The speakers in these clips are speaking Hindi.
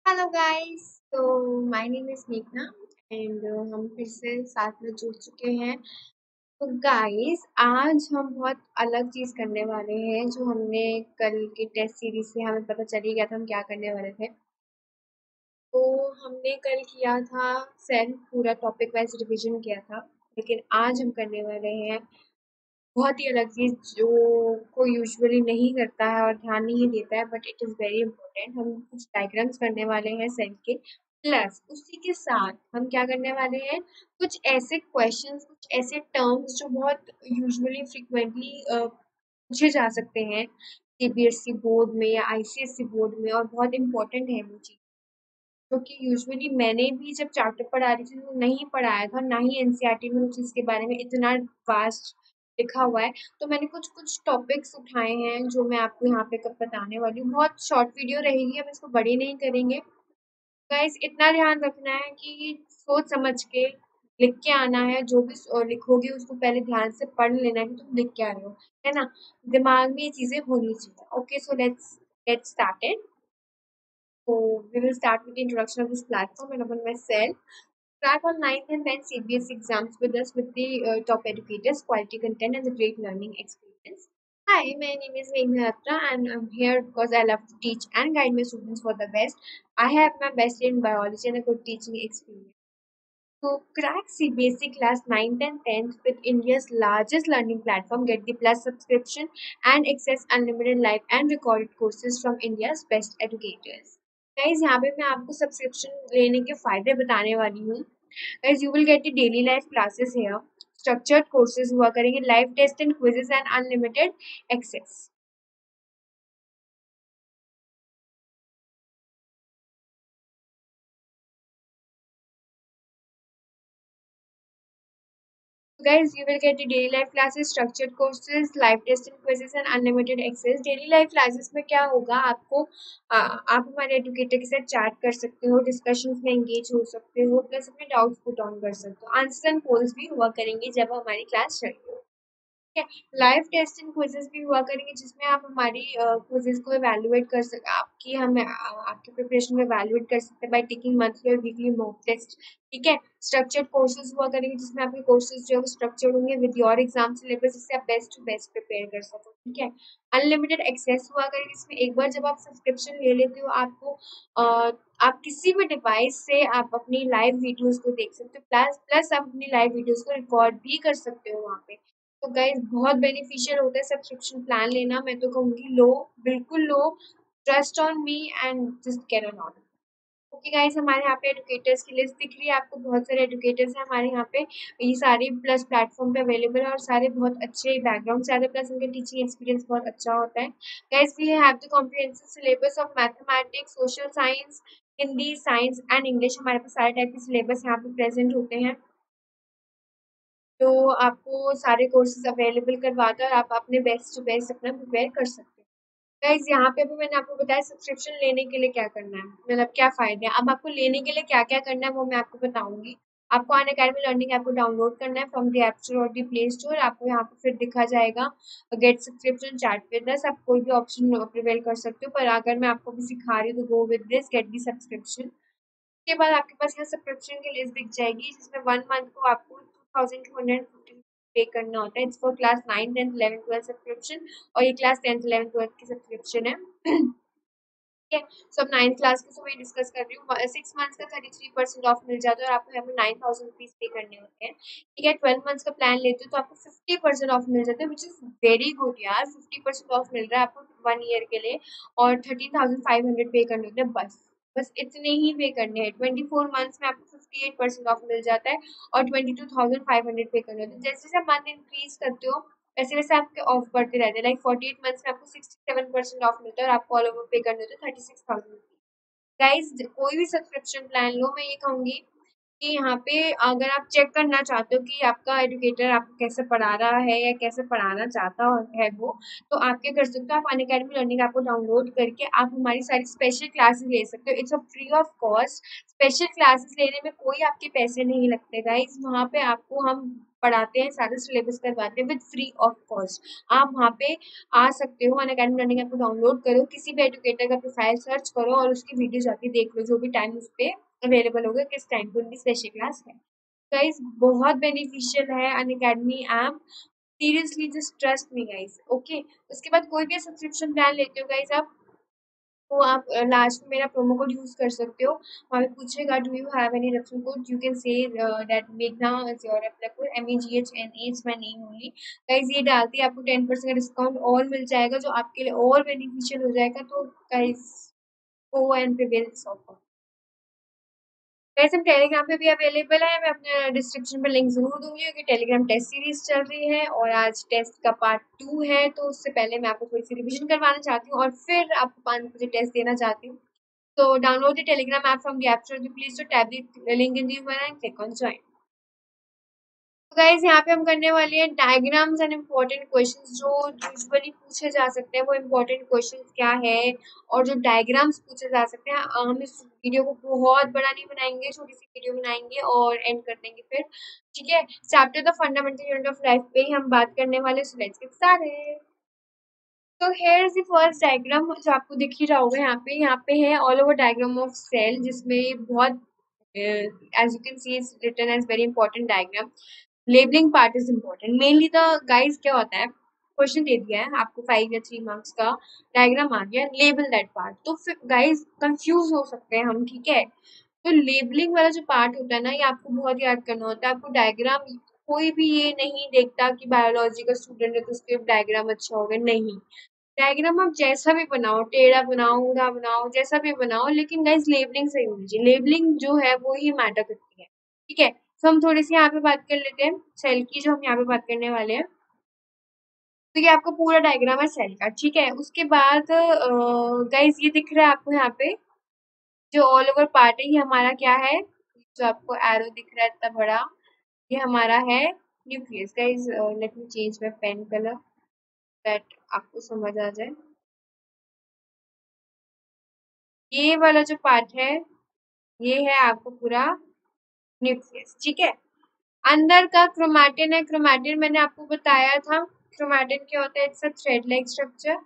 Hello guys. तो माय नेम इज मेघना एंड हम फिर से साथ में जुड़ चुके हैं। तो गाइस आज हम बहुत अलग चीज करने वाले हैं जो हमने कल की टेस्ट सीरीज से हमें पता चल ही गया था हम क्या करने वाले थे। तो हमने कल किया था सेल्फ पूरा टॉपिक वाइज रिवीजन किया था, लेकिन आज हम करने वाले हैं बहुत ही अलग चीज़ जो कोई यूजुअली नहीं करता है और ध्यान नहीं देता है, but it is very important. हम कुछ डायग्राम्स करने वाले हैं सेल के, प्लस उसी के साथ हम क्या करने वाले हैं, कुछ ऐसे क्वेश्चंस, कुछ ऐसे टर्म्स जो बहुत यूजुअली फ्रिक्वेंटली पूछे जा सकते हैं सीबीएसई बोर्ड में या आईसीएसई बोर्ड में, और बहुत इंपॉर्टेंट है वो चीज़, क्योंकि यूजुअली मैंने भी जब चार्टर पढ़ा रही थी तो नहीं पढ़ाया था, ना ही एनसीईआरटी में उस चीज़ के बारे में इतना वास्ट लिखा हुआ है। तो मैंने कुछ कुछ टॉपिक्स उठाए हैं जो मैं आपको यहाँ पे कब बताने वाली हूँ। बहुत शॉर्ट वीडियो रहेगी, हम इसको बड़ी नहीं करेंगे। गाइस इतना ध्यान रखना है कि सोच समझ के लिख के आना है, जो भी लिखोगे उसको पहले ध्यान से पढ़ लेना है कि तुम लिख के आ रहे हो, है ना। दिमाग में ये चीज़ें होनी चाहिए। Okay, so let's get started. So we will start with the introduction of this platform and upon myself. Crack on ninth and 10th CBSE exams with us with the top educators, quality content, and the great learning experience. Hi, my name is Meghna Ratra and I'm here because I love to teach and guide my students for the best. I have my best in biology and a good teaching experience. So crack CBSE class ninth and 10th with India's largest learning platform. Get the Plus subscription and access unlimited live and recorded courses from India's best educators. Guys यहाँ पे मैं आपको सब्सक्रिप्शन लेने के फायदे बताने वाली हूँ। Guys you will get the daily life classes here, structured courses हुआ करेंगे, live test and quizzes and unlimited access. Guys, you will get the daily life classes, structured courses, live test and quizzes and unlimited access. Daily life classes में क्या होगा, आपको आप हमारे एडुकेटर के साथ चैट कर सकते हो, डिस्कशंस में एंगेज हो सकते हो, प्लस अपने डाउट्स पुट ऑन कर सकते हो। आंसर एंड पोल्स भी हुआ करेंगे जब हमारी क्लास चल रही हो। ठीक है, लाइव टेस्ट एंड क्विजेस भी हुआ करेंगे जिसमें आप हमारी क्विजेस को इवैल्यूएट कर सकते, आपकी हम आपकी प्रिपरेशन को इवैल्यूएट कर सकते हैं बाय टेकिंग मंथली और वीकली मॉक टेस्ट। ठीक है, स्ट्रक्चर्ड कोर्सेज हुआ करेंगे जिसमें आपके कोर्सेज जो है स्ट्रक्चर्ड होंगे विद योर एग्जाम सिलेबस, जिससे आप बेस्ट टू बेस्ट प्रिपेयर कर सको। ठीक है, अनलिमिटेड एक्सेस हुआ करेंगे जिसमें एक बार जब आप सब्सक्रिप्शन ले लेते हो, आपको आप किसी भी डिवाइस से आप अपनी लाइव वीडियोस को देख सकते हो, प्लस प्लस आप अपनी लाइव वीडियोस को रिकॉर्ड भी कर सकते हो वहाँ पे। तो गाइस बहुत बेनिफिशियल होता है सब्सक्रिप्शन प्लान लेना। मैं तो कहूँगी लो, बिल्कुल लो, trust on me and just get on order. Okay guys, हमारे यहाँ पे एडुकेटर्स की लिस्ट दिख रही है आपको, बहुत सारे एडुकेटर्स हैं हमारे यहाँ पे। ये सारे प्लस प्लेटफॉर्म पे अवेलेबल है और सारे बहुत अच्छे बैकग्राउंड से आते हैं, प्लस उनके टीचिंग एक्सपीरियंस बहुत अच्छा होता है। Guys we have the comprehensive syllabus of mathematics, social science, Hindi, science and English. हमारे पास सारे टाइप के सिलेबस यहाँ पे प्रेजेंट होते हैं, तो आपको सारे कोर्सेज अवेलेबल करवाता है और आप अपने बेस्ट टू बेस्ट अपना प्रिपेयर कर सकते हैं। गाइस यहाँ पे भी मैंने आपको बताया सब्सक्रिप्शन लेने के लिए क्या करना है, मतलब क्या फ़ायदे हैं। अब आपको लेने के लिए क्या-क्या करना है वो मैं आपको बताऊँगी। आपको अनअकैडमी लर्निंग ऐप को डाउनलोड करना है फ्रॉम द ऐप स्टोर और द प्ले स्टोर। आपको यहाँ पे फिर दिखा जाएगा get subscription chat with us. आप कोई भी ऑप्शन प्रिवेल कर सकते हो, पर अगर मैं आपको भी सिखा रही हूँ तो go with this, get the subscription. उसके बाद आपके पास यहाँ सब्सक्रिप्शन की लिस्ट दिख जाएगी जिसमें 1 मंथ को आपको 2250 पे करना होता है। इट्स फॉर क्लास 9, 10, 11, 12 सब्सक्रिप्शन, और ये क्लास 10, 11, 12 की सब्सक्रिप्शन है। ठीक है, सो अब 9th क्लास की तो मैं डिस्कस कर रही हूँ। 6 मंथ्स का 33% ऑफ मिल जाता है और आपको यहाँ पे 9000 रुपीज़ पे करने होते हैं। ठीक है, 12 मंथ्स का प्लान लेते हो तो आपको 50% ऑफ मिल जाता है, विच इज़ वेरी गुड यार। 50% ऑफ मिल रहा है आपको 1 ईयर के लिए और 13,500 पे करने होते हैं बस। बस इतने ही पे करने हैं। 24 मंथ्स में आपको 58% ऑफ मिल जाता है और 22,500 पे करने होते हैं। जैसे-जैसे आप मंथ इंक्रीज़ करते हो वैसे-वैसे आपके ऑफ बढ़ते रहते हैं। लाइक 48 मंथ्स में आपको 67% ऑफ मिलता है और आपको ऑल ओवर पे करने होते हैं 36,000 रुपीज़। गाइस कोई भी सब्सक्रिप्शन प्लान लो, मैं ये कहूँगी कि यहाँ पे अगर आप चेक करना चाहते हो कि आपका एडुकेटर आपको कैसे पढ़ा रहा है या कैसे पढ़ाना चाहता है वो, तो आप क्या कर सकते हो, आप अनअकैडमी लर्निंग ऐप को डाउनलोड करके आप हमारी सारी स्पेशल क्लासेस ले सकते हो। It's a free of cost. Special classes लेने में कोई आपके पैसे नहीं लगते गाइस। वहाँ पे आपको हम पढ़ाते हैं, सारे सिलेबस करवाते हैं विद फ्री ऑफ कॉस्ट। आप वहाँ पे आ सकते हो, अनअकैडमी लर्निंग ऐप को डाउनलोड करो, किसी भी एजुकेटर का प्रोफाइल सर्च करो और उसकी वीडियो जाके देख लो, जो भी टाइम उस पे अवेलेबल होगा, किस टाइम पे उनकी स्पेशल क्लास है। गाइस बहुत बेनिफिशियल है Unacademy app, seriously just trust me guys, okay. उसके बाद कोई भी सब्सक्रिप्शन प्लान लेते हो गाइस आप, तो आप लास्ट में मेरा प्रोमो कोड यूज कर सकते हो। वहाँ पे पूछेगा do you have any referral code, you can say that मेघना is your referral code, MEGHNA is my name only. Guys ये डालते ही आपको 10% का डिस्काउंट और मिल जाएगा, जो आपके लिए और बेनिफिशियल हो जाएगा। तो guys go and prevail this offer. Guys हम टेलीग्राम पे भी अवेलेबल है, मैं अपने डिस्क्रिप्शन पे लिंक जरूर दूंगी, क्योंकि टेलीग्राम टेस्ट सीरीज चल रही है और आज टेस्ट का पार्ट 2 है। तो उससे पहले मैं आपको थोड़ी सी रिविजन करवाना चाहती हूँ और फिर आपको 5 बजे टेस्ट देना चाहती हूँ। So download the Telegram app from the App Store. Please to tap the link in the URL and click on join. तो गाइज यहाँ पे हम करने वाले हैं डायग्राम्स एंड इम्पोर्टेंट क्वेश्चंस, जो यूजुअली पूछे जा सकते हैं वो इम्पोर्टेंट क्वेश्चंस क्या है, और जो डायग्राम्स पूछे जा सकते हैं। हम इस वीडियो को बहुत बड़ा नहीं बनाएंगे, छोटी सी वीडियो बनाएंगे और एंड कर देंगे फिर, ठीक है। Chapter the fundamental unit of life पे ही हम बात करने वाले, सो लेट्स गेट स्टार्टेड। तो here is the first diagram जो आपको दिख ही रहा होगा यहाँ पे है all over diagram of cell, जिसमें बहुत as you can see is written as very important diagram. Labelling part is important mainly. The guys क्या होता है, क्वेश्चन दे दिया है आपको 5 या 3 मार्क्स का, डायग्राम आ गया, लेबल दैट पार्ट। तो फिर गाइस कंफ्यूज हो सकते हैं हम, ठीक है। तो लेबलिंग वाला जो पार्ट होता है ना, ये आपको बहुत याद करना होता है। आपको डायग्राम, कोई भी ये नहीं देखता कि बायोलॉजी का स्टूडेंट है तो उसके डायग्राम अच्छा होगा, नहीं। डायग्राम आप जैसा भी बनाओ, टेढ़ा बनाओ, ऊंधा बनाओ, जैसा भी बनाओ, लेकिन गाइस लेबलिंग सही होनी चाहिए। लेबलिंग जो है वो ही मैटर करती है, ठीक है। तो हम थोड़ी सी यहाँ पे बात कर लेते हैं सेल की, जो हम यहाँ पे बात करने वाले हैं। तो ये आपको पूरा डायग्राम है सेल का, ठीक है। उसके बाद गाइस ये दिख रहा है आपको यहाँ पे, जो ऑल ओवर पार्ट है ये हमारा क्या है, जो आपको एरो दिख रहा है इतना बड़ा, ये हमारा है nucleus. Guys let me change my pen colour that आपको समझ आ जाए। ये वाला जो पार्ट है ये है आपको पूरा न्यूक्लियस, ठीक है। अंदर का क्रोमैटिन है, क्रोमैटिन मैंने आपको बताया था, क्रोमैटिन क्या होता है, it's a thread like structure,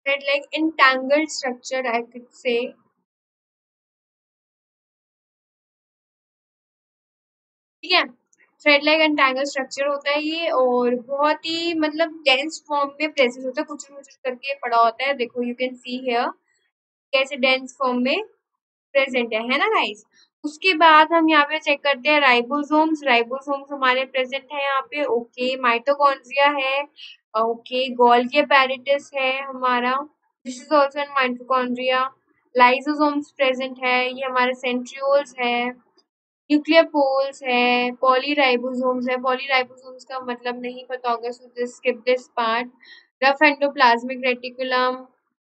thread like entangled structure I could say, ठीक है। थ्रेड लाइक एंटेंगल स्ट्रक्चर होता है ये, और बहुत ही मतलब डेंस फॉर्म में प्रेजेंट होता है, कुचर मुचर करके पड़ा होता है, देखो यू कैन सी हियर कैसे डेंस फॉर्म में प्रेजेंट है ना गाइस। उसके बाद हम यहाँ पे चेक करते हैं राइबोसोम्स, राइबोसोम्स हमारे प्रेजेंट है यहाँ पे, ओके। माइटोकॉन्ड्रिया है, ओके। गोल्गी एपेरेटस है हमारा, this is also in mitochondria. Lysosomes present है, ये हमारे सेंट्रियोल्स है। न्यूक्लियर पोल्स है, पॉलीराइबोसोम्स है, पॉलीराइबोसोम्स का मतलब नहीं पता होगा, so just skip this part. Rough endoplasmic reticulum,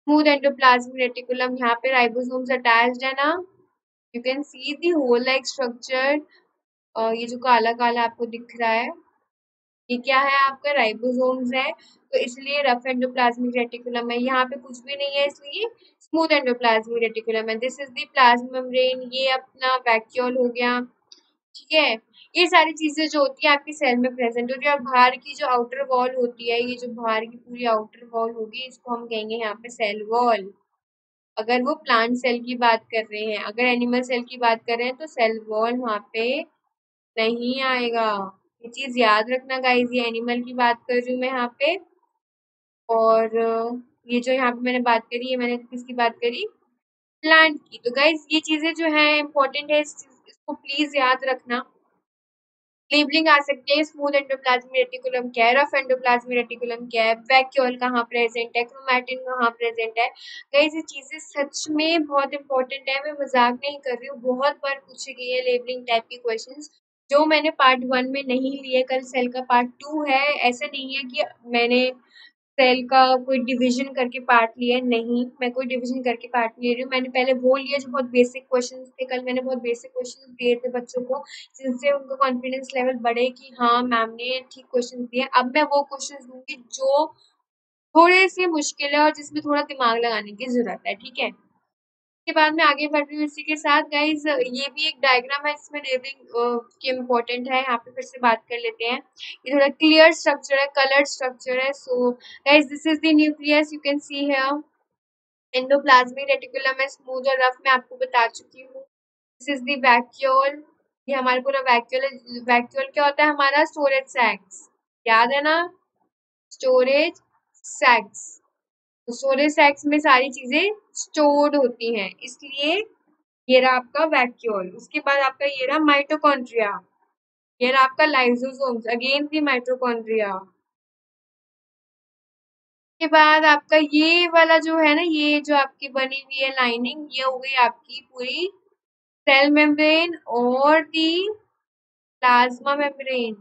smooth endoplasmic reticulum, यहाँ पे राइबोसोम्स अटैच्ड है ना, you can see the hole like structure. ये जो काला काला आपको दिख रहा है ये क्या है, आपका राइबोसोम्स है, तो इसलिए रफ एंडोप्लाज्मिक रेटिकुलम है। यहाँ पे कुछ भी नहीं है इसलिए स्मूथ एंडोप्लाज्मिक रेटिकुलम है। This is the plasma membrane, ये अपना वैक्यूल हो गया, ठीक है। ये सारी चीजें जो होती है आपकी सेल में प्रेजेंट होती है, और बाहर की जो आउटर वॉल होती है, ये जो बाहर की पूरी आउटर वॉल होगी, इसको हम कहेंगे यहाँ पे सेल वॉल। अगर वो प्लांट सेल की बात कर रहे हैं, अगर एनिमल सेल की बात कर रहे हैं, तो सेल वॉल वहाँ पे नहीं आएगा। ये चीज याद रखना गाइस, ये एनिमल की बात कर रही हूँ मैं यहाँ पे, और ये जो यहाँ पे मैंने बात करी, ये मैंने किसकी बात करी, प्लांट की। तो गाइस ये चीजें जो है इम्पोर्टेंट है, इसको प्लीज याद रखना। लेबलिंग आ सकती है, स्मूथ एंडोप्लाज्मिक रेटिकुलम क्या है, रफ एंडोप्लाज्मिक रेटिकुलम क्या है, वैक्यूल कहाँ प्रेजेंट है, क्रोमैटिन कहाँ प्रेजेंट है। गाइस ये चीजें सच में बहुत इंपॉर्टेंट है, मैं मजाक नहीं कर रही हूँ, बहुत बार पूछी गई है लेबलिंग टाइप की क्वेश्चंस, जो मैंने पार्ट 1 में नहीं लिए, कल सेल का पार्ट 2 है। ऐसा नहीं है कि मैंने सेल का कोई डिवीजन करके पार्ट लिया, नहीं, मैं कोई डिवीजन करके पार्ट नहीं ले रही हूँ। मैंने पहले वो लिया जो बहुत बेसिक क्वेश्चंस थे, कल मैंने बहुत बेसिक क्वेश्चंस दिए थे बच्चों को, जिनसे उनका कॉन्फिडेंस लेवल बढ़े कि हाँ मैम ने ठीक क्वेश्चन दिए। अब मैं वो क्वेश्चन दूंगी जो थोड़े से मुश्किल है और जिसमें थोड़ा दिमाग लगाने की जरूरत है, ठीक है। के बाद मैं आगे बढ़ रही हूँ इसी के साथ गाइज। ये भी एक डायग्राम है जिसमें लेबलिंग के इम्पोर्टेंट है, यहाँ पे फिर से बात कर लेते हैं। ये थोड़ा क्लियर स्ट्रक्चर है, कलर्ड स्ट्रक्चर है। So guys this is the nucleus, you can see here. Endoplasmic reticulum है, स्मूथ और रफ मैं आपको बता चुकी हूँ। दिस इज द वैक्यूल, ये हमारा पूरा वैक्यूल है। वैक्यूल क्या होता है? हमारा स्टोरेज सैक्स, याद है ना? स्टोरेज सैक्स। तो स्टोरेज सैक्स में सारी चीजें स्टोर्ड होती हैं, इसलिए ये रहा आपका वैक्यूल। उसके बाद आपका ये रहा माइटोकॉन्ड्रिया, ये रहा आपका लाइसोसोम्स, अगेन दी माइटोकॉन्ड्रिया। के बाद आपका ये वाला जो है ना, ये जो आपकी बनी हुई है लाइनिंग, ये हो गई आपकी पूरी सेल मेम्ब्रेन और दी प्लाज्मा मेम्ब्रेन,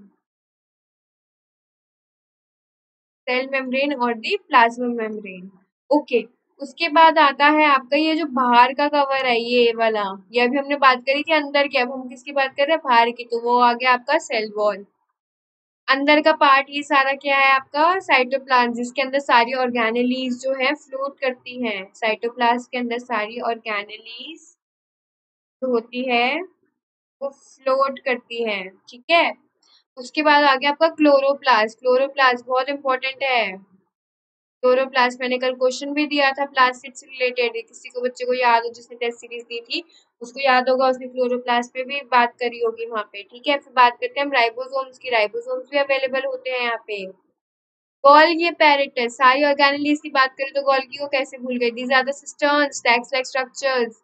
सेल मेम्ब्रेन और दी प्लाज्मा मेम्ब्रेन। ओके, उसके बाद आता है आपका ये जो बाहर का कवर है, ये वाला। ये अभी हमने बात करी थी अंदर की, अब हम किसकी बात कर रहे हैं? बाहर की। तो वो आ गया आपका सेल वॉल। अंदर का पार्ट ये सारा क्या है आपका? साइटोप्लाज्म, जिसके अंदर सारी ऑर्गेनेलीज जो है फ्लोट करती हैं। साइटोप्लाज्म के अंदर सारी ऑर्गेनेलीज जो होती है वो फ्लोट करती है, ठीक है। उसके बाद आ गया आपका क्लोरोप्लास्ट। क्लोरोप्लास्ट बहुत इंपॉर्टेंट है। क्लोरोप्लास्ट मैंने कल क्वेश्चन भी दिया था प्लास्टिड से रिलेटेड, किसी को बच्चे को याद हो जिसने टेस्ट सीरीज दी थी, उसको याद होगा, उसने क्लोरोप्लास्ट पे भी बात करी होगी वहां पे, ठीक है। फिर बात करते हैं हम राइबोसोम्स की। राइबोसोम्स भी अवेलेबल होते हैं यहाँ पे। गोल्गी एपेरेटस, सारी ऑर्गेनेलीज की बात करें तो गोल्गी को कैसे भूल गए? These are the cistern stacks like structures,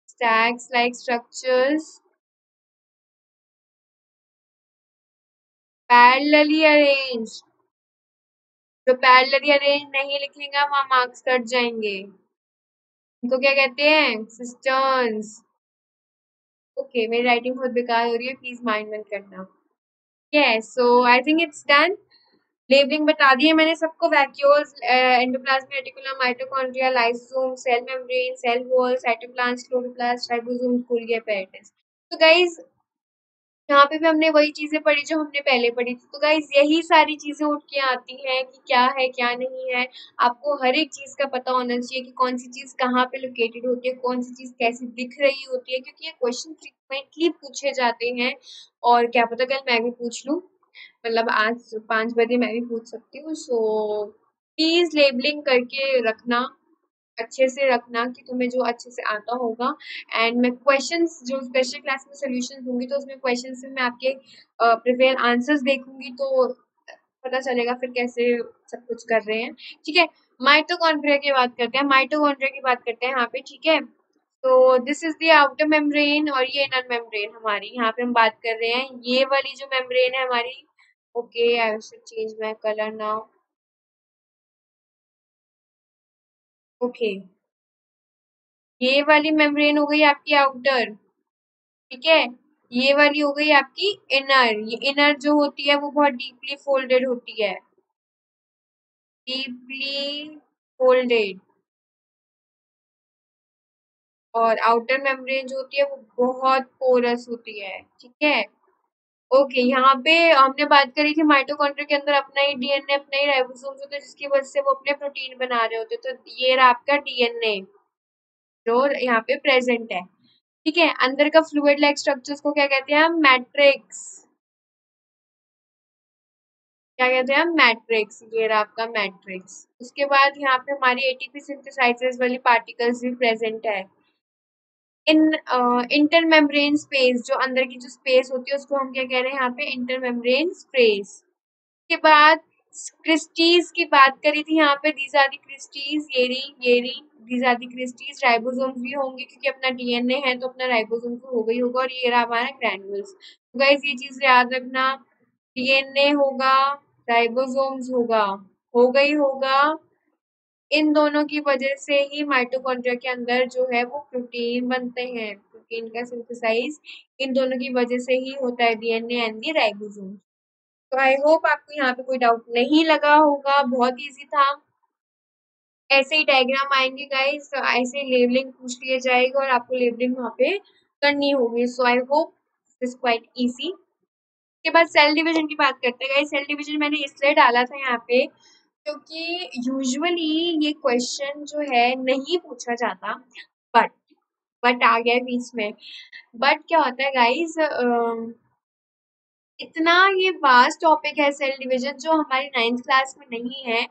stacks like structures parallelly arranged. जो पैरेलली अरेंज नहीं लिखेगा वहां मार्क्स कट जाएंगे। इनको क्या कहते हैं? सिस्टर्न्स। ओके, मेरी राइटिंग बहुत बेकार हो रही है, प्लीज माइंड मत करना। Yes, so I think it's done. Labelling बता दी है मैंने सबको। Vacuoles, endoplasmic reticulum, mitochondria, lysosome, cell membrane, cell wall, cytoplasm, chloroplast, ribosome, Golgi apparatus. तो गाइस यहाँ पे भी हमने वही चीजें पढ़ी जो हमने पहले पढ़ी थी। तो गाइज यही सारी चीजें उठ के आती हैं कि क्या है क्या नहीं है। आपको हर एक चीज का पता होना चाहिए कि कौन सी चीज कहाँ पे लोकेटेड होती है, कौन सी चीज कैसी दिख रही होती है, क्योंकि ये क्वेश्चन फ्रिक्वेंटली पूछे जाते हैं। और क्या पता कल मैं भी पूछ लूँ, मतलब आज 5 बजे मैं भी पूछ सकती हूँ। सो प्लीज लेबलिंग करके रखना, अच्छे से रखना कि तुम्हें जो अच्छे से आता होगा। एंड मैं क्वेश्चंस जो स्पेशल क्लास में सॉल्यूशन दूंगी तो उसमें क्वेश्चंस में मैं आपके प्रिपेयर आंसर्स देखूंगी, तो पता चलेगा फिर कैसे सब कुछ कर रहे हैं, ठीक है। माइटोकॉन्ड्रिया की बात करते हैं, माइटोकॉन्ड्रिया की बात करते हैं यहाँ पे, ठीक है। तो this is the outer membrane और ये इनर मेम्ब्रेन हमारी, यहाँ पे हम बात कर रहे हैं ये वाली जो मेम्ब्रेन है हमारी। Okay, I should change my colour now. Okay, ये वाली मेम्ब्रेन हो गई आपकी आउटर, ठीक है। ये वाली हो गई आपकी इनर। ये इनर जो होती है वो बहुत डीपली फोल्डेड होती है, डीपली फोल्डेड। और आउटर मेम्ब्रेन जो होती है वो बहुत पोरस होती है, ठीक है। ओके, यहाँ पे हमने बात करी थी माइटोकॉन्ड्रिया के अंदर अपना ही डीएनए, अपना ही राइबोसोम्स होता है, जिसकी वजह से वो अपने प्रोटीन बना रहे होते हैं। तो ये रहा आपका डीएनए जो यहाँ पे प्रेजेंट है, ठीक है। अंदर का फ्लूइड लाइक स्ट्रक्चर्स को क्या कहते हैं हम? मैट्रिक्स। क्या कहते हैं हम? मैट्रिक्स। ये रहा आपका मैट्रिक्स। उसके बाद यहाँ पे हमारी एटीपी सिंथेसाइजेस वाली पार्टिकल्स भी प्रेजेंट है। इन इंटर मेम्ब्रेन स्पेस, जो अंदर की जो स्पेस होती है उसको हम क्या कह रहे हैं यहाँ पे? Inter membrane space. के बाद क्रिस्टीज की बात करी थी यहाँ पे, दीज आर दी क्रिस्टीज, ये रही these are the cristae. Ribosomes भी होंगे क्योंकि अपना डीएनए है तो अपना राइबोसोम तो होगा ही होगा। और ये रहा हमारा ग्रैन्यूल्स। तो गाइस ये चीज याद रखना, डीएनए होगा, राइबोसोम्स होगा, होगा ही होगा। इन दोनों की वजह से ही माइटोकॉन्ड्रिया के अंदर जो है वो प्रोटीन बनते हैं। प्रोटीन का सिंथेसाइज इन दोनों की वजह से ही होता है, डीएनए एंड दी राइबोसोम। तो आई होप आपको यहाँ पे कोई डाउट नहीं लगा होगा, बहुत इजी था। ऐसे ही डायग्राम आएंगे गाइस, तो ऐसे ही लेबलिंग पूछ लिया जाएगा और आपको लेबलिंग वहाँ पे करनी होगी। So I hope this quite easy. के बाद सेल डिवीजन की बात करते हैं गाइस। सेल डिवीजन मैंने इसलिए डाला था यहाँ पे क्योंकि यूजुअली ये क्वेश्चन जो है नहीं पूछा जाता, बट बट आ गया बीच में। बट क्या होता है गाइस, इतना ये वास्ट टॉपिक है सेल डिवीजन, जो हमारी 9th क्लास में नहीं है,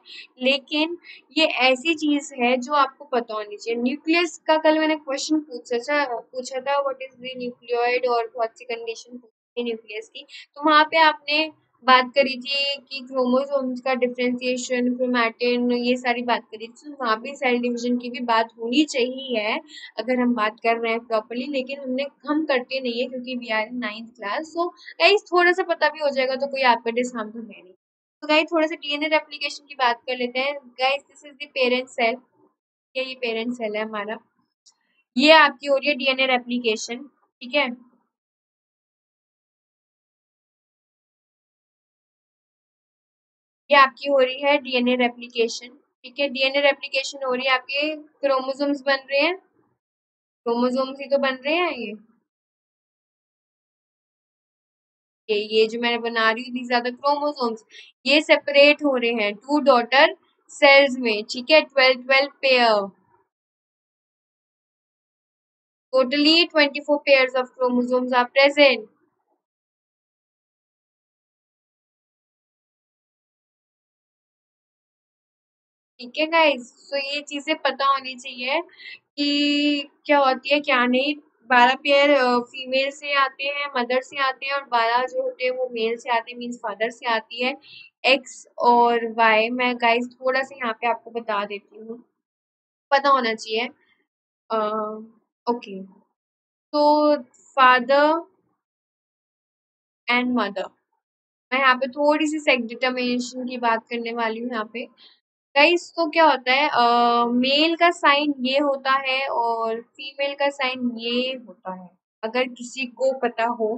लेकिन ये ऐसी चीज है जो आपको पता होनी चाहिए। न्यूक्लियस का कल मैंने क्वेश्चन पूछा था व्हाट इज द न्यूक्लियोइड, और बहुत सी कंडीशन पूछी थी न्यूक्लियस की। तो वहां पे आपने बात करी थी कि क्रोमोसोम्स का डिफरेंशिएशन, क्रोमैटिन, ये सारी बात करी थी। तो वहां पे सेल डिवीजन की भी बात होनी चाहिए अगर हम बात कर रहे हैं प्रॉपरली, लेकिन हम करते नहीं है क्योंकि we are in 9th class. So guys थोड़ा सा पता भी हो जाएगा तो कोई आपका डिस्काउंट तो है नहीं। तो गाइस थोड़ा सा डीएनए रेप्लिकेशन की बात कर लेते हैं। Guys this is the parent cell, ये पेरेंट सेल है हमारा। ये आपकी हो रही है डीएनए रेप्लिकेशन, ठीक है। ये आपकी हो रही है डीएनए रेप्लिकेशन, ठीक है। डीएनए रेप्लिकेशन हो रही है, आपके क्रोमोसोम्स बन रहे हैं, क्रोमोसोम्स ही तो बन रहे हैं ये जो मैं बना रही हूँ, दीज आर द क्रोमोसोम्स। ये सेपरेट हो रहे हैं टू डॉटर सेल्स में, ठीक है। 12 pair, totally 24 pairs of chromosomes are present, ठीक है गाइस। सो ये चीजें पता होनी चाहिए कि क्या होती है क्या नहीं। 12 पेयर फीमेल से आते हैं, मदर से आते हैं, और 12 जो होते हैं वो मेल से आते हैं, मीन्स फादर से आती है। एक्स और वाई मैं गाइस थोड़ा सा यहाँ पे आपको बता देती हूँ, पता होना चाहिए। ओके, तो फादर एंड मदर, मैं यहाँ पे थोड़ी सी सेक्स डिटर्मिनेशन की बात करने वाली हूँ यहाँ पे। गाइस तो क्या होता है, मेल का साइन ये होता है और फीमेल का साइन ये होता है, अगर किसी को पता हो।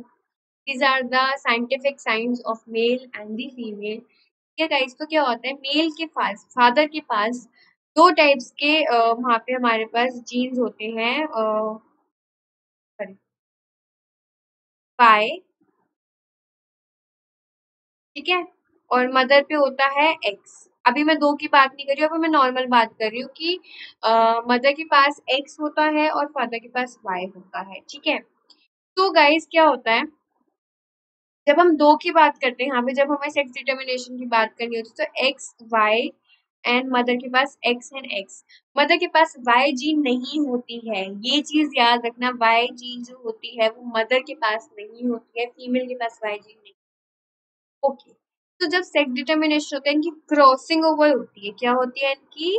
These are the scientific science of male and the female, ठीक है गाइस। तो क्या होता है, मेल के पास, फादर के पास दो टाइप्स के वहाँ पे हमारे पास जीन्स होते हैं, बाय, ठीक है, और मदर पे होता है एक्स। अभी मैं दो की बात नहीं कर रही हूँ, अभी मैं नॉर्मल बात कर रही हूँ कि मदर के पास एक्स होता है और फादर के पास वाई होता है, ठीक है। तो गाइस क्या होता है, जब हम दो की बात करते हैं यहाँ पे, जब हमें सेक्स डिटर्मिनेशन की बात करनी होती है, तो एक्स वाई एंड मदर के पास एक्स एंड एक्स। मदर के पास वाई जीन नहीं होती है, ये चीज याद रखना। वाई जीन जो होती है वो मदर के पास नहीं होती है, फीमेल के पास वाई जीन नहीं। ओके, तो जब सेक्स डिटर्मिनेशन होता है, इनकी क्रॉसिंग ओवर होती है। क्या होती है इनकी?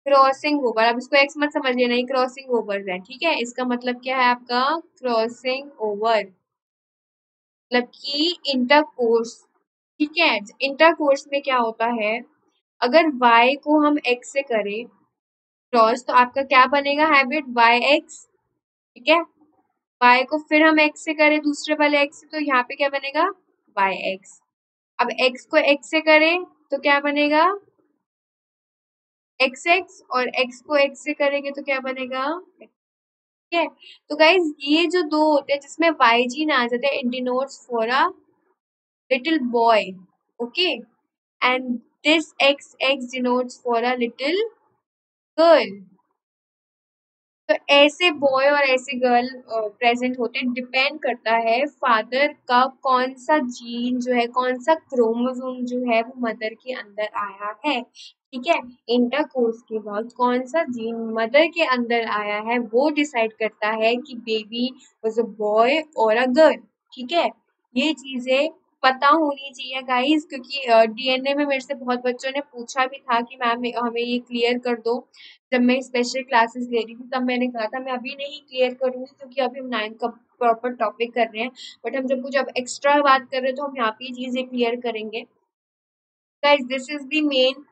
Crossing over. अब इसको एक्स मत समझ लेना, ये क्रॉसिंग ओवर है, ठीक है। इसका मतलब क्या है आपका? क्रॉसिंग ओवर मतलब कि इंटरकोर्स, ठीक है। इंटरकोर्स में क्या होता है, अगर y को हम x से करें क्रॉस, तो आपका क्या बनेगा हैबिट? वाई एक्स, ठीक है। y को फिर हम x से करें दूसरे वाले x से, तो यहाँ पे क्या बनेगा? Y X. अब x को x से करें तो क्या बनेगा? एक्स एक्स, और x को x से करेंगे तो क्या बनेगा? ठीक है। तो गाइज ये जो दो होते हैं जिसमें वाई जीन आ जाते हैं, it denotes for a little boy, okay, and this x x denotes for a little girl. तो ऐसे बॉय और ऐसे गर्ल प्रेजेंट होते हैं, डिपेंड करता है फादर का कौन सा जीन जो है, कौन सा क्रोमोसोम जो है वो मदर के अंदर आया है, ठीक है। इंटरकोर्स के बाद कौन सा जीन मदर के अंदर आया है वो डिसाइड करता है कि बेबी वाज अ बॉय और अ गर्ल, ठीक है। ये चीजें पता होनी चाहिए गाइस, क्योंकि डीएनए में मेरे से बहुत बच्चों ने पूछा भी था कि मैम हमें ये क्लियर कर दो। जब मैं स्पेशल क्लासेस ले रही थी तब मैंने कहा था मैं अभी नहीं क्लियर करूंगी क्योंकि अभी हम 9th का प्रॉपर टॉपिक कर रहे हैं, बट हम जब कुछ अब एक्स्ट्रा बात कर रहे हैं तो हम यहाँ पे ये चीजें क्लियर करेंगे। Guys this is the main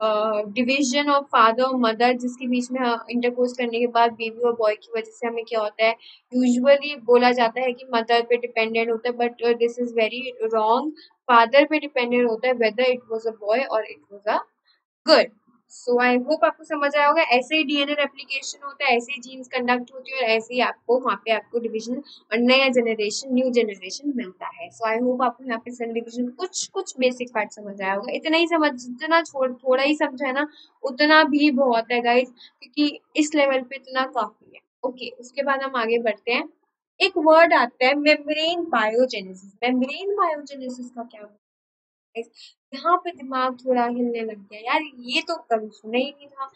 division of father और मदर, जिसके बीच में इंटरकोर्स करने के बाद बेबी और बॉय की वजह से हमें क्या होता है, यूजुअली बोला जाता है कि मदर पे डिपेंडेंट होता है, but this is very wrong. Father पे डिपेंडेंट होता है whether it was a boy or it was a good. So I hope आपको समझ आया होगा। ऐसे ही डीएनए रेप्लिकेशन होता है, ऐसे ही जीन्स कंडक्ट होती है, और ऐसे ही आपको वहाँ पे आपको डिवीजन और नया जनरेशन, न्यू जनरेशन मिलता है। सो आई होप आपको यहाँ पे सेल डिवीजन कुछ कुछ बेसिक पार्ट समझ आया होगा। इतना ही समझ, जितना थोड़ा ही समझा है ना उतना भी बहुत है गाइज, क्योंकि इस लेवल पे इतना काफी है। ओके, उसके बाद हम आगे बढ़ते हैं। एक वर्ड आता है मेम्ब्रेन बायोजेनेसिस। मेम्ब्रेन बायोजेनेसिस का क्या मतलब है? यहाँ पे दिमाग थोड़ा हिलने लग गया यार, ये तो कभी सुना ही नहीं था।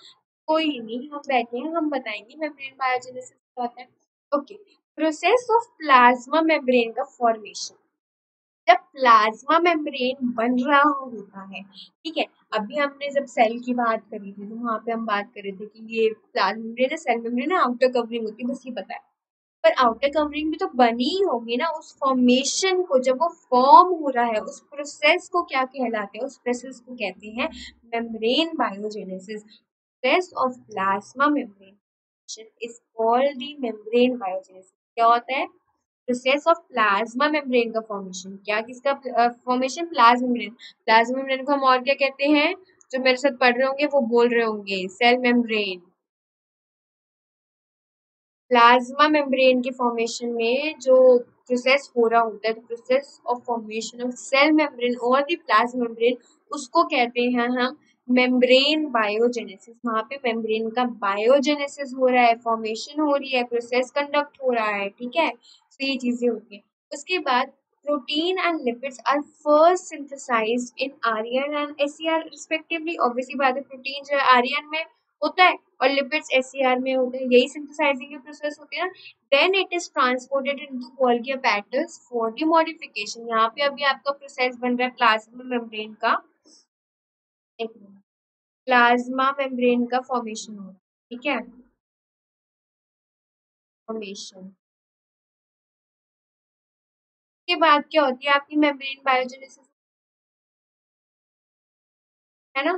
कोई नहीं, हम बैठे हैं, हम बताएंगे मेम्ब्रेन बायोजेनेसिस क्या होता है। Okay, process of plasma membrane का फॉर्मेशन। जब प्लाज्मा मेम्ब्रेन बन रहा होता है, ठीक है, अभी हमने जब सेल की बात करी थी तो वहां पे हम बात कर रहे थे कि ये प्लाज्मा मेम्ब्रेन है, सेल मेम्ब्रेन है, आउटर कवरिंग होती है, बस ये पता है। पर आउटर कवरिंग भी तो बनी ही होगी ना। उस फॉर्मेशन को, जब वो फॉर्म हो रहा है, उस प्रोसेस को क्या कहलाते हैं? उस प्रोसेस को कहते हैं membrane biogenesis. Process of plasma membrane is called the membrane biogenesis. क्या होता है? प्रोसेस ऑफ प्लाज्मा मेम्ब्रेन का फॉर्मेशन। क्या किसका formation? Plasma membrane. Plasma membrane को हम और क्या कहते हैं? जो मेरे साथ पढ़ रहे होंगे वो बोल रहे होंगे, सेल मेम्ब्रेन। प्लाज्मा मेम्ब्रेन के फॉर्मेशन में जो प्रोसेस हो रहा होता है, process of formation of cell membrane और द प्लाज्मा मेम्ब्रेन, उसको कहते हैं हम मेम्ब्रेन बायोजेनेसिस। वहां पे मेम्ब्रेन का बायोजेनेसिस हो रहा है, फॉर्मेशन हो रही है, प्रोसेस कंडक्ट हो रहा है, ठीक है। तो ये चीजें होती है। उसके बाद protein and lipids are first synthesized in RN and SER respectively. Obviously बात है, प्रोटीन जो है आरएन में होता है और लिपिड्स एसईआर में होते हैं, यही सिंथेसाइजिंग की प्रोसेस होती है ना। Then it is transported into Golgi apparatus for the modification. यहाँ पे अभी आपका प्रोसेस बन रहा है प्लाज्मा मेम्ब्रेन का। एक मिनट, प्लाज्मा मेम्ब्रेन का फॉर्मेशन हो रहा है, ठीक है, फॉर्मेशन के बाद क्या होती है आपकी मेम्ब्रेन बायोजेनेसिस, है ना।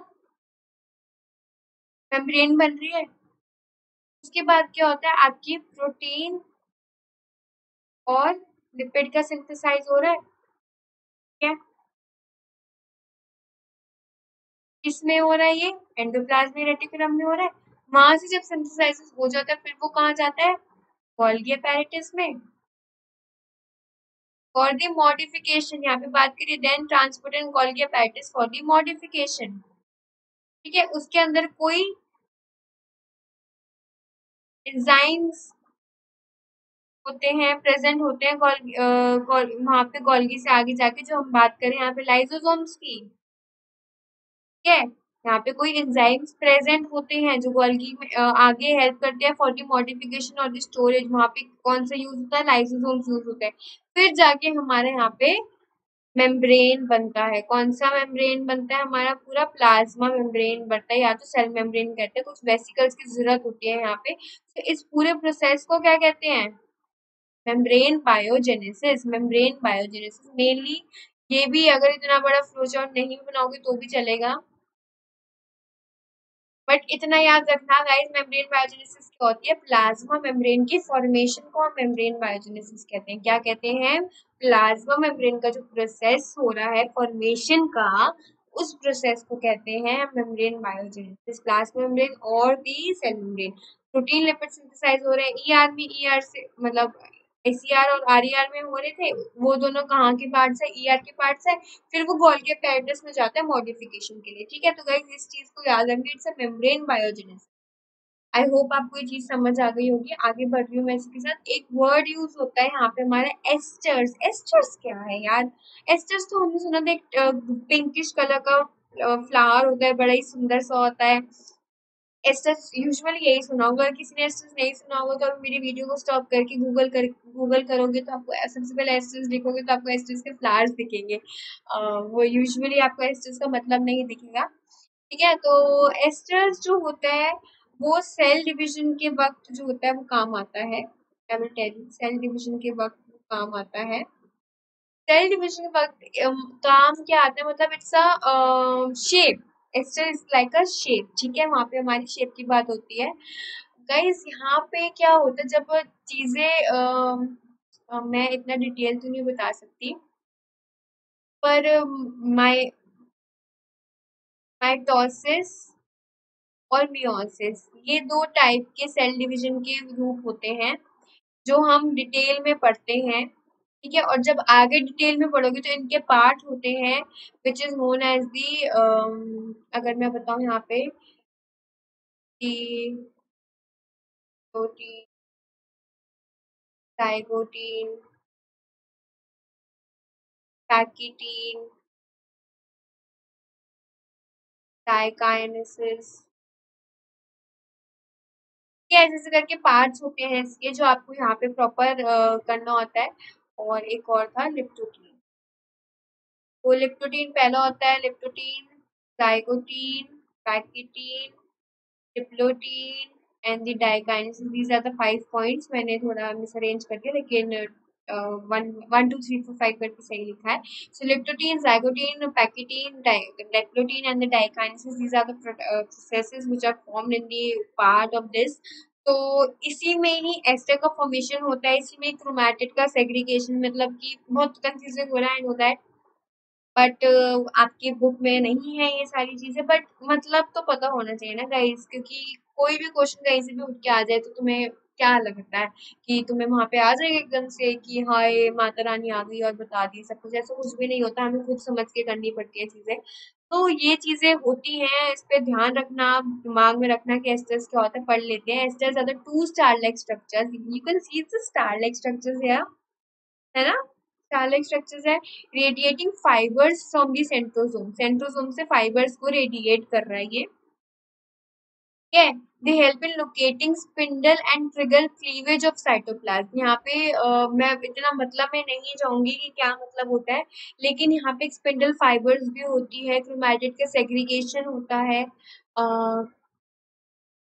मेम्ब्रेन बन रही है, उसके बाद क्या होता है? आपकी प्रोटीन और लिपिड का सिंथेसाइज हो रहा है, ठीक है। किसमें हो रहा है? ये एंडोप्लाज्मिक रेटिकुलम में हो रहा है। वहां से जब सिंथेसाइज हो जाता है, फिर वो कहाँ जाता है? गोल्गी apparatus में फॉर द मॉडिफिकेशन। यहाँ पे बात करिए, then transport in Golgi apparatus for the modification, ठीक है। उसके अंदर कोई एंजाइम्स होते हैं, प्रेजेंट होते हैं वहां पे गोल्गी से आगे जाके। जो हम बात करें यहाँ पे लाइसोसोम्स की, ठीक है, यहाँ पे कोई एंजाइम्स प्रेजेंट होते हैं जो गोल्गी में आगे हेल्प करते हैं फॉर द मॉडिफिकेशन और द स्टोरेज। वहां पे कौन सा यूज होता है? लाइसोसोम्स यूज होता है। फिर जाके हमारे यहाँ पे मेम्ब्रेन बनता है। कौन सा मेम्ब्रेन बनता है? हमारा पूरा प्लाज्मा मेम्ब्रेन बनता है, या तो सेल मेम्ब्रेन कहते हैं। कुछ वेसिकल्स की जरूरत होती है यहाँ पे। तो इस पूरे प्रोसेस को क्या कहते हैं? Membrane biogenesis. Membrane biogenesis mainly, ये भी अगर इतना बड़ा फ्लोचार्ट नहीं भी बनाओगे तो भी चलेगा, बट इतना याद रखना गाइस, मेम्ब्रेन बायोजेनेसिस क्या होती है? प्लाज्मा मेम्ब्रेन की फॉर्मेशन को हम मेम्ब्रेन बायोजेनेसिस कहते हैं। क्या कहते हैं? प्लाज्मा मेम्ब्रेन का जो प्रोसेस हो रहा है फॉर्मेशन का, उस प्रोसेस को कहते हैं मेम्ब्रेन बायोजेनेसिस। प्लाज्मा मेम्ब्रेन और the cell membrane, protein lipid synthesise हो रहे हैं ईआर में। ईआर से मतलब एसईआर और आरईआर में हो रहे थे, वो दोनों कहाँ के पार्ट्स है? ईआर के पार्ट्स है। फिर वो गोल्गी apparatus में जाता है मॉडिफिकेशन के लिए, ठीक है। तो गाइस इस चीज को याद रखना, it's a membrane biogenesis. I hope आपको ये चीज समझ आ गई होगी। आगे बढ़ रही हूँ मैं इसके साथ। एक वर्ड यूज होता है यहाँ पे हमारा, एस्टर्स। एस्टर्स क्या है यार? एस्टर्स तो हमने सुना था, एक पिंकिश कलर का फ्लावर होता है, बड़ा ही सुंदर सा होता है। एस्टर्स यूजुअली यही सुना होगा। अगर किसी ने एस्टर्स नहीं सुना होगा तो आप मेरी वीडियो को स्टॉप करके गूगल करोगे तो आपको सबसे पहले एस्टर्स लिखोगे तो आपको एस्टर्स के फ्लावर्स दिखेंगे। वो यूजुअली आपको एस्टर्स का मतलब नहीं दिखेगा, ठीक है। तो एस्टर्स जो होता है वो सेल डिवीजन के वक्त जो होता है वो काम आता है। I will tell you, cell division के वक्त वो काम आता है। सेल डिवीजन के वक्त काम क्या आता है? मतलब it's a shape. Aster is like a shape, ठीक है। वहां पे हमारी शेप की बात होती है। गाइस यहाँ पे क्या होता है जब चीजें मैं इतना डिटेल तो नहीं बता सकती, पर माइ माइटोसिस और मियोसिस, ये दो टाइप के सेल डिवीजन के रूप होते हैं जो हम डिटेल में पढ़ते हैं, ठीक है। और जब आगे डिटेल में पढ़ोगे तो इनके पार्ट होते हैं which is known as the, अगर मैं बताऊं यहाँ पे, the protein, zygotin, pachytene, diakinesis, ये ऐसे ऐसे करके पार्ट्स होते हैं इसके जो आपको यहाँ पे प्रॉपर करना होता है। और एक और था लिप्टोटीन। तो लिप्टोटीन पहला होता है leptotene, zygotene, pachytene, diplotene and the diakinesis. These are the 5 points. मैंने थोड़ा मिसअरेंज कर दिया लेकिन 1 2 3 4 5 करके सही लिखा है। सो leptotene, zygotene, pachytene, diplotene and the diakinesis, these are the processes which are formed in the part of this। तो इसी में ही एस्टर का फॉर्मेशन होता है, इसी में क्रोमैटिड का सेग्रीगेशन, मतलब कि बहुत कंफ्यूजिंग हो रहा है होता है, बट आपकी बुक में नहीं है ये सारी चीजें, बट मतलब तो पता होना चाहिए ना गाइस, क्योंकि कोई भी क्वेश्चन कहीं से भी उठ के आ जाए तो तुम्हें क्या लगता है कि तुम्हें वहां पे आ जाएगा एकदम से कि हाय माता रानी आ गई और बता दी सब कुछ। ऐसा कुछ भी नहीं होता, हमें खुद समझ के करनी पड़ती है चीजें। तो ये चीजें होती हैं, इस पे ध्यान रखना, दिमाग में रखना कि एस्टर्स क्या होता है। पढ़ लेते हैं। Asters are the two star like structures, you can see the star like structures here, है ना। स्टार स्ट्रक्चर्स है, radiating fibres from the centrosome, centrosome से फाइबर्स को रेडिएट कर रहा है ये। ठीक है। They help in locating spindle and trigger cleavage of cytoplasm. यहाँ पे मैं इतना मतलब में नहीं जाऊंगी कि क्या मतलब होता है, लेकिन यहाँ पे स्पिंडल फाइबर्स भी होती है, क्रोमैटिड का सेग्रीगेशन होता है,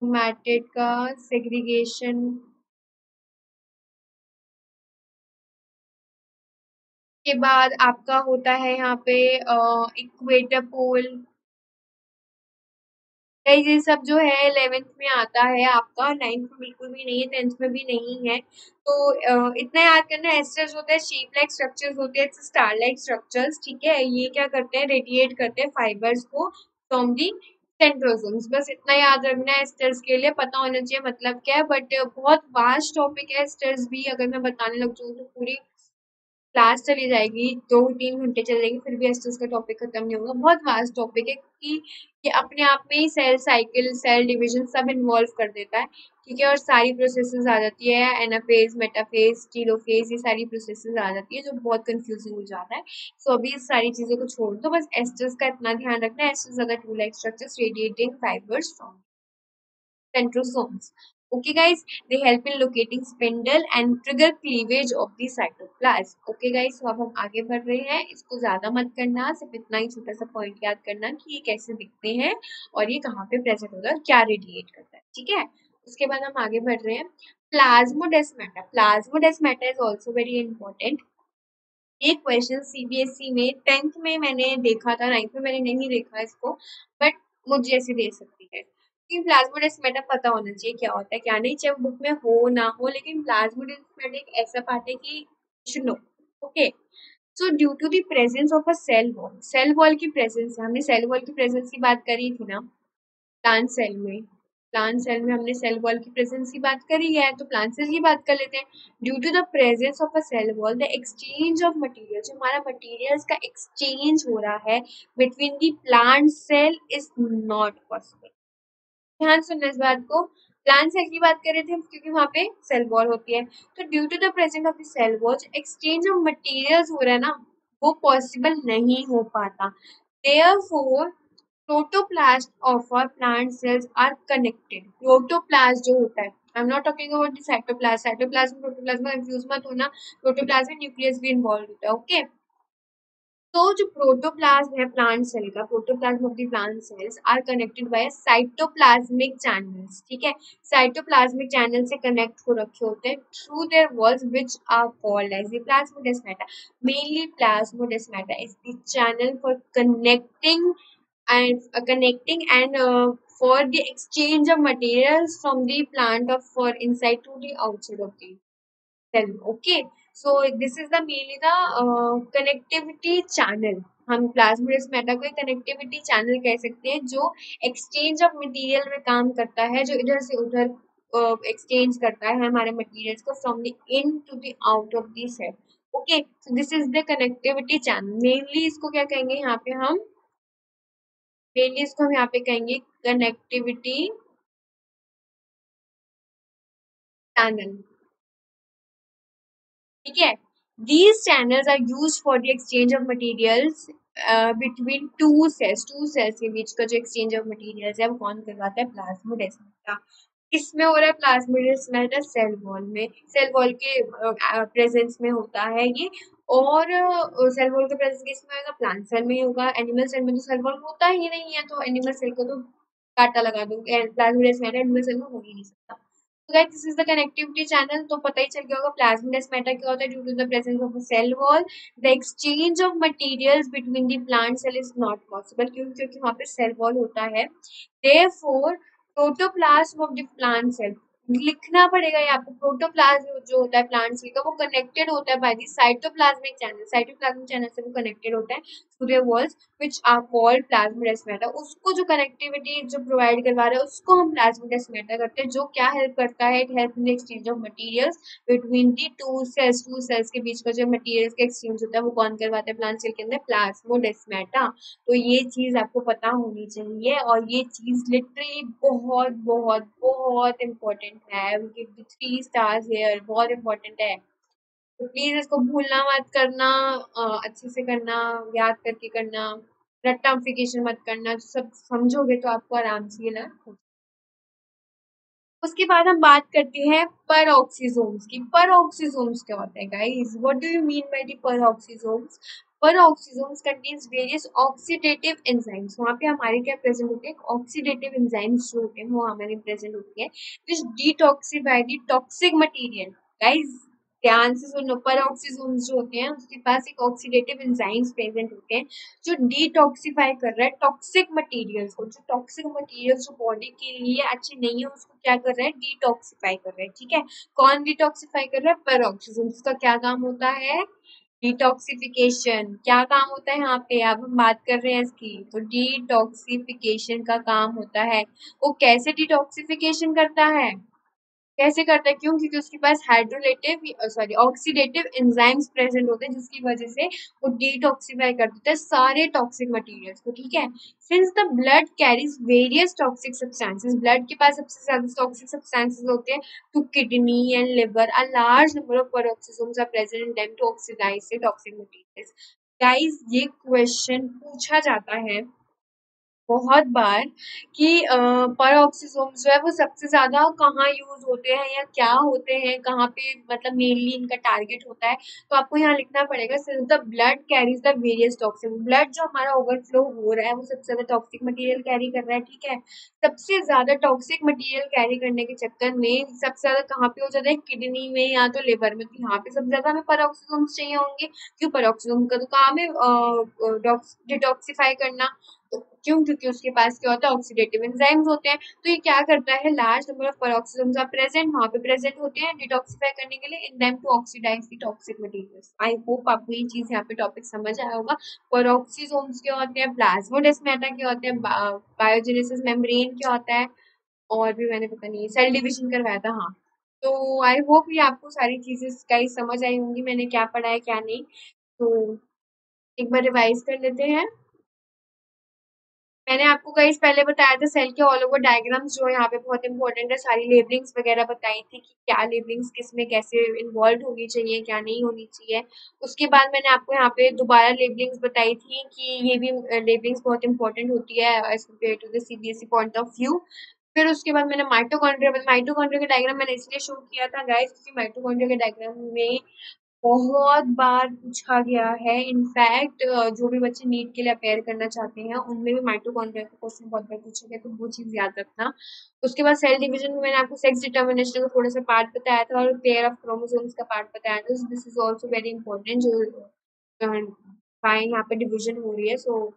क्रोमैटिड का सेग्रीगेशन के बाद आपका होता है यहाँ पे इक्वेटर पोल। गाइस ये सब जो है 11th में आता है आपका, 9th में बिल्कुल भी नहीं है, 10th में भी नहीं है। तो इतना याद करना, एस्टर्स होते हैं शेप लाइक स्ट्रक्चर्स होते हैं, स्टार लाइक स्ट्रक्चर्स। ठीक है, ये क्या करते हैं, रेडिएट करते हैं फाइबर्स को फ्रॉम दी सेंट्रोसोम्स। बस इतना याद रखना है एस्टर्स के लिए, पता होना चाहिए मतलब क्या है। बट बहुत वास्ट टॉपिक है एस्टर्स भी, अगर मैं बताने लग जाऊँ तो पूरी क्लास चली जाएगी, 2 3 घंटे चल जाएगी, फिर भी एस्टर्स का टॉपिक खत्म नहीं होगा। बहुत वास्ट टॉपिक है कि ये अपने आप में ही सेल साइकिल, सेल डिवीजन सब इन्वॉल्व कर देता है। ठीक है, और सारी प्रोसेसेस आ जाती है, एनाफेज, मेटाफेज, टीलोफेज, ये सारी प्रोसेसेस आ जाती है जो बहुत कंफ्यूजिंग हो जाता है। सो अभी इस सारी चीजों को छोड़ दो, बस एस्टर्स का इतना ध्यान रखना है। एस्टर्स अगर two like structures radiating fibres from centrosomes. Okay, guys, they help in locating spindle and trigger cleavage of the cytoplasm. Okay, guys, तो अब हम आगे बढ़ रहे हैं। इसको ज्यादा मत करना, सिर्फ इतना ही छोटा सा पॉइंट याद करना कि ये कैसे दिखते हैं और ये कहाँ पे प्रेजेंट होता है और क्या रेडिएट करता है। ठीक है, उसके बाद हम आगे बढ़ रहे हैं। Plasmodesmata, plasmodesmata is also very important. एक क्वेश्चन सीबीएसई में 10th में मैंने देखा था, 9th में मैंने नहीं देखा इसको, बट मुझे ऐसे दे सकती है कि प्लाज्मोडेस्माटा पता होना चाहिए क्या होता है क्या नहीं, चाहे बुक में हो ना हो, लेकिन प्लाज्मोडेस्माटा एक ऐसा पार्ट है कि should know. Okay, so due to the presence of a cell wall, cell wall की प्रेजेंस, हमने सेल वॉल की प्रेजेंस की बात करी थी ना प्लांट सेल में, प्लांट सेल में हमने सेल वॉल की प्रेजेंस की बात करी है, तो प्लांट सेल की बात कर लेते हैं। Due to the presence of a cell wall, the exchange of material, जो हमारा मटेरियल्स का एक्सचेंज हो रहा है between the plant cell is not possible. ध्यान सुनना इस बात को, प्लांट सेल की बात कर रहे थे क्योंकि वहां पे सेल वॉल होती है। तो due to the presence of the cell wall, जो एक्सचेंज ऑफ मटेरियल्स हो रहा है ना, वो पॉसिबल नहीं हो पाता। Therefore protoplast of our plant cells are connected. Protoplast जो होता है, I am not talking about the cytoplast, cytoplasm protoplasm में कंफ्यूज मत होना, प्रोटोप्लाज्म में न्यूक्लियस भी इन्वॉल्व होता है। ओके, तो जो प्रोटोप्लाज्म है प्लांट सेल का, protoplasm of the plant cells are connected by cytoplasmic channels. ठीक है, साइटोप्लाज्मिक चैनल से कनेक्ट हो रखे होते हैं through their walls which are called as the plasmodesmata. Mainly plasmodesmata is the channel for connecting and for the exchange of materials from the plant of for inside to the outside of the cell. Okay, so this is the mainly the connectivity channel। हम प्लाज्मोडेस्माटा को कनेक्टिविटी चैनल कह सकते हैं जो एक्सचेंज ऑफ मटेरियल में काम करता है, जो इधर से उधर एक्सचेंज करता है हमारे मटेरियल्स को from the in to the out of the cell. Okay, so this is the connectivity channel. Mainly इसको क्या कहेंगे यहाँ पे हम, मेनली इसको हम यहाँ पे कहेंगे कनेक्टिविटी चैनल। ठीक है। These channels are used for the exchange of materials between two cells के बीच का जो exchange of materials है वो कौन करवाता है? प्लाज्मोडेस्माटा। किसमें हो रहा है प्लाज्मोडेस्माटा? सेल वॉल में, सेल वॉल के प्रेजेंस में होता है ये। और सेल वॉल का प्रेजेंस किसमें होगा? प्लांट सेल में ही होगा। एनिमल सेल में तो सेल वॉल होता ही नहीं है, तो एनिमल सेल को तो काटा लगा दो, प्लाज्मोडेस्माटा एनिमल सेल में हो ही नहीं सकता। So guys, this is the connectivity channel। तो पता ही चल गया होगा प्लाज्मोडेस्माटा क्या होता है। Due to the presence of a cell wall the exchange of materials between the plant cell is not possible, क्योंकि वहाँ पे सेल वॉल होता है। Therefore, protoplasm of the plant cell, लिखना पड़ेगा यहाँ पे, प्रोटोप्लाज्म जो होता है प्लांट सेल का वो कनेक्टेड होता है by the cytoplasmic channel, cytoplasmic channel से वो कनेक्टेड होता है to the walls which are called plasmodesmata. उसको जो कनेक्टिविटी जो प्रोवाइड करवा रहा है उसको हम प्लाज्मोडेस्माटा करते हैं, जो क्या हेल्प करता है? It help in the exchange of materials between the two cells के बीच का जो मटेरियल्स का एक्सचेंज होता है वो कौन करवाता है प्लांट सेल के अंदर? प्लाज्मोडेस्माटा। तो ये चीज आपको पता होनी चाहिए, और ये चीज लिटरली बहुत बहुत बहुत इम्पोर्टेंट है। We give the 3 stars here, बहुत इम्पोर्टेंट है। तो प्लीज इसको भूलना मत करना, अच्छे से करना, याद करके करना, रट्टाफिकेशन मत करना। सब समझोगे तो आपको आराम से ये ना। उसके बाद हम बात करते हैं परऑक्सीसोम्स की। परऑक्सीसोम्स क्या होता है guys? What do you mean by the peroxisomes? Peroxisomes contains various oxidative enzymes. वहाँ पे हमारे क्या प्रेजेंट होते हैं? ऑक्सीडेटिव एंजाइम्स जो होते हैं वो हमारे प्रेजेंट होती है, which detoxify the toxic material. Guys ध्यान से सुनो, परऑक्सीसोम्स जो होते हैं उसके पास एक ऑक्सीडेटिव एंजाइम्स प्रेजेंट होते हैं जो डिटॉक्सिफाई कर रहा है टॉक्सिक मटेरियल्स को। जो टॉक्सिक मटेरियल्स जो बॉडी के लिए अच्छे नहीं है उसको क्या कर रहा है? डिटॉक्सिफाई कर रहा है। ठीक है, कौन डिटॉक्सिफाई कर रहा है? पेरोक्सिसोम्स का क्या काम होता है? डिटॉक्सिफिकेशन। क्या काम होता है यहाँ पे? अब हम बात कर रहे हैं इसकी, तो डिटॉक्सिफिकेशन का काम होता है। वो कैसे डिटॉक्सिफिकेशन करता है? कैसे करता है? क्यों? क्योंकि उसके पास हाइड्रोलेटिव सॉरी ऑक्सीडेटिव एंजाइम्स प्रेजेंट होते हैं जिसकी वजह से वो डिटॉक्सिफाई कर देता है सारे टॉक्सिक मटेरियल्स को। ठीक है, since the blood carries various toxic substances, blood के पास सबसे ज्यादा टॉक्सिक सब्सटेंसेस होते हैं to kidney and liver, a large number of peroxisomes are present in them to oxidize the toxic materials. Guys ये क्वेश्चन पूछा जाता है बहुत बार कि परऑक्सीसोम्स जो है वो सबसे ज्यादा कहाँ यूज होते हैं या क्या होते हैं, कहाँ पे मतलब मेनली इनका टारगेट होता है। तो आपको यहाँ लिखना पड़ेगा, since the blood carries the various toxic, blood जो हमारा ओवरफ्लो हो रहा है वो सबसे ज्यादा टॉक्सिक मटेरियल कैरी कर रहा है। ठीक है, सबसे ज्यादा टॉक्सिक मटेरियल कैरी करने के चक्कर में सबसे ज्यादा कहाँ पे हो जाता है? किडनी में या तो लिवर में। तो यहाँ पे सबसे ज्यादा हमें परऑक्सीसोम्स चाहिए होंगे। क्यों? परऑक्सीसोम का तो काम है डिटॉक्सिफाई करना। तो क्यों? क्योंकि उसके पास क्या होता है? ऑक्सीडेटिव एंजाइम्स होते हैं। तो ये क्या करता है? Large number of peroxisomes are present, वहां पे प्रेजेंट होते हैं डिटॉक्सिफाई करने के लिए in them to oxidize the toxic materials. I hope आपको ये चीज यहाँ पे टॉपिक समझ आया होगा। पेरोक्सिसोम्स क्या होते हैं, प्लाज्मोडेस्माटा क्या होते हैं, बायोजेनेसिस मेम्ब्रेन क्या होता है, और भी मैंने पता नहीं सेल डिविजन करवाया था। हाँ, तो आई होप ये आपको सारी चीजें गाइस समझ आई होंगी, मैंने क्या पढ़ा है क्या नहीं। तो एक बार रिवाइज कर लेते हैं। मैंने आपको गाइस पहले बताया था सेल के ऑल ओवर डायग्राम्स जो यहाँ पे बहुत इंपॉर्टेंट है, सारी लेबलिंग्स वगैरह बताई थी कि क्या लेबलिंग्स किस में कैसे इन्वॉल्व होनी चाहिए क्या नहीं होनी चाहिए। उसके बाद मैंने आपको यहाँ पे दोबारा लेबलिंग्स बताई थी कि ये भी लेबलिंग्स बहुत इंपॉर्टेंट होती है as compare to the CBSE point of view. फिर उसके बाद मैंने माइटोकॉन्ड्रिया का डायग्राम मैंने इसलिए शो किया था गाइस क्योंकि माइटोकॉन्ड्रिया के डायग्राम में बहुत बार पूछा गया है। इनफैक्ट जो भी बच्चे नीट के लिए अपेयर करना चाहते हैं उनमें भी माइटोकॉन्ड्रिया का क्वेश्चन बहुत बार पूछा गया, तो वो चीज याद रखना। उसके बाद सेल डिवीजन में मैंने आपको सेक्स डिटर्मिनेशन का थोड़ा सा पार्ट बताया था और पेयर ऑफ क्रोमोसोम्स का पार्ट बताया था। This is also very important, जो फाइन यहाँ पे डिवीजन हो रही है। सो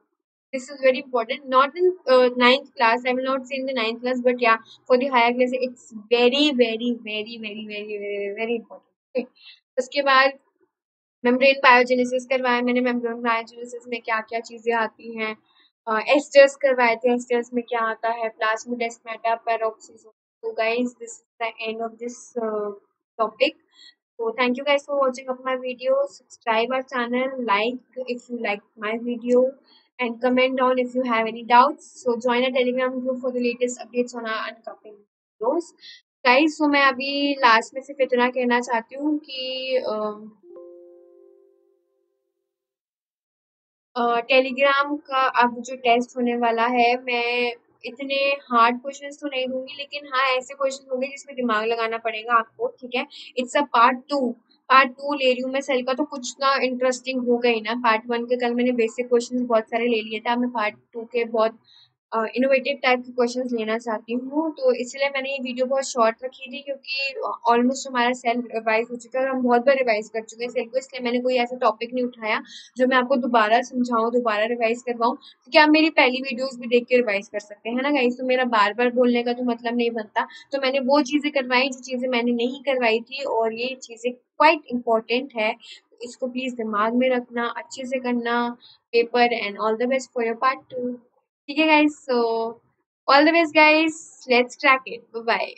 this is very important, not in ninth class, I will not say in the ninth class, but yeah, for the higher class it's very important। okay? उसके बाद मेम्ब्रेन बायोजेनेसिस करवाया मैंने। मेम्ब्रेन बायोजेनेसिस में क्या क्या चीजें आती हैं, एस्टर्स करवाए थे, एस्टर्स में क्या आता है, प्लाज्मोडेस्माटा, पेरोक्सिसोम। तो guys this is the end of this topic. So thank you guys for watching up my video. Subscribe our channel, like if you like my video, and comment down if you have any doubts. So join our Telegram group for the latest updates on our upcoming videos. Guys तो मैं अभी लास्ट में सिर्फ इतना कहना चाहती हूँ कि टेलीग्राम का अब जो टेस्ट होने वाला है, मैं इतने हार्ड क्वेश्चंस तो नहीं दूंगी, लेकिन हाँ ऐसे क्वेश्चन होंगे जिसमें दिमाग लगाना पड़ेगा आपको, ठीक है। इट्स अ पार्ट 2 ले रही हूँ मैं सेल का, तो कुछ ना इंटरेस्टिंग हो गई ना। पार्ट 1 के कल मैंने बेसिक क्वेश्चंस बहुत सारे ले लिए थे, अब मैं पार्ट 2 के बहुत इनोवेटिव टाइप के क्वेश्चंस लेना चाहती हूँ, तो इसलिए मैंने ये वीडियो बहुत शॉर्ट रखी थी, क्योंकि ऑलमोस्ट हमारा सेल रिवाइज हो चुका है और हम बहुत बार रिवाइज कर चुके हैं सेल को, इसलिए मैंने कोई ऐसा टॉपिक नहीं उठाया जो मैं आपको दोबारा समझाऊँ, दोबारा रिवाइज करवाऊँ, क्योंकि आप मेरी पहली वीडियोस भी देख के रिवाइज कर सकते हैं, है ना गाइस। तो मेरा बार बार बोलने का तो मतलब नहीं बनता, तो मैंने वो चीजें करवाई जो चीजें मैंने नहीं करवाई थी, और ये चीजें क्वाइट इंपॉर्टेंट है, तो इसको प्लीज दिमाग में रखना, अच्छे से करना paper, and all the best for your part 2। ठीक है guys, so all the best guys, let's crack it, bye bye.